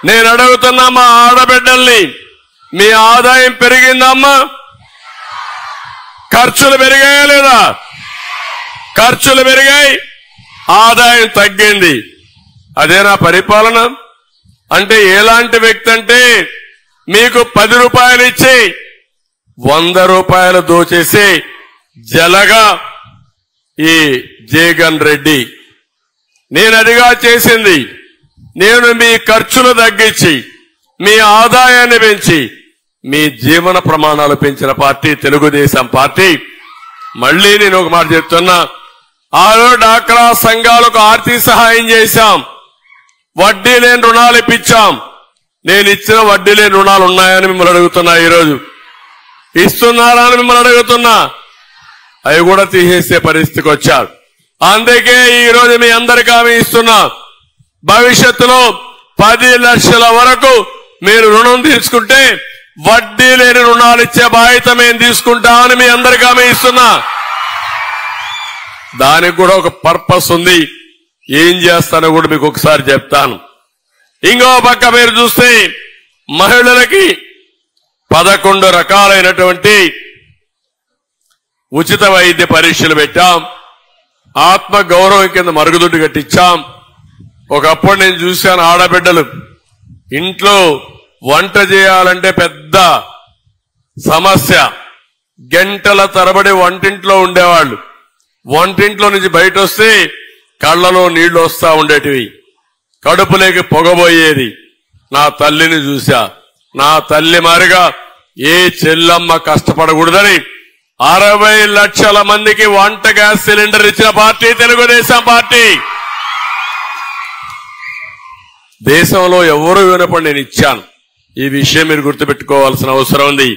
నేను అడుగుతున్నా మా ఆడబిడ్డల్ని, మీ ఆదాయం పెరిగిందమ్మా? ఖర్చులు పెరిగాయా లేదా? ఖర్చులు పెరిగాయి, ఆదాయం తగ్గింది. అదేనా పరిపాలన అంటే? ఎలాంటి వ్యక్తి అంటే మీకు 10 రూపాయలు ఇచ్చి 100 రూపాయలు దోచేసి జలగా ఈ జగన్ రెడ్డి. నేను అదిగా చేసింది. నేను మీ ఖర్చులు తగ్గించి మీ ఆదాయాన్ని పెంచి మీ జీవన ప్రమాణాలు పెంచిన పార్టీ తెలుగుదేశం పార్టీ. మళ్లీ నేను ఒక మాట చెప్తున్నా, ఆరో డాక్రా సంఘాలకు ఆర్థిక సహాయం చేశాం, వడ్డీ లేని రుణాలు ఇప్పించాం. నేను ఇచ్చిన వడ్డీ లేని రుణాలు ఉన్నాయని మిమ్మల్ని అడుగుతున్నా, ఈరోజు ఇస్తున్నారా అని మిమ్మల్ని అడుగుతున్నా. అవి కూడా తీసేసే పరిస్థితికి వచ్చారు. అందుకే ఈరోజు మీ అందరికీ హామీ ఇస్తున్నా, భవిష్యత్తులో 10 లక్షల వరకు మీరు రుణం తీసుకుంటే వడ్డీ లేని రుణాలు ఇచ్చే బాధ్యత మేము తీసుకుంటామని మీ అందరికీ హామీ ఇస్తున్నా. దానికి కూడా ఒక పర్పస్ ఉంది. ఏం చేస్తానో కూడా మీకు ఒకసారి చెప్తాను. ఇంకో పక్క మీరు చూస్తే మహిళలకి 11 రకాలైనటువంటి ఉచిత వైద్య పరీక్షలు పెట్టాం. ఆత్మ గౌరవం కింద మరుగుదొడ్డు కట్టించాం. ఒకప్పుడు నేను చూశాను, ఆడబిడ్డలు ఇంట్లో వంట చేయాలంటే పెద్ద సమస్య. గంటల తరబడి వంటింట్లో ఉండేవాళ్ళు. వంటింట్లో నుంచి బయట వస్తే కళ్లలో నీళ్లు వస్తా ఉండేటివి, కడుపులోకి పొగబోయేది. నా తల్లిని చూశా. నా తల్లి మారిగా ఏ చెల్లమ్మ కష్టపడకూడదని 60 లక్షల మందికి వంట గ్యాస్ సిలిండర్ ఇచ్చిన పార్టీ తెలుగుదేశం పార్టీ. దేశంలో ఎవరు వినపడి నేను ఇచ్చాను. ఈ విషయం మీరు గుర్తుపెట్టుకోవాల్సిన అవసరం ఉంది.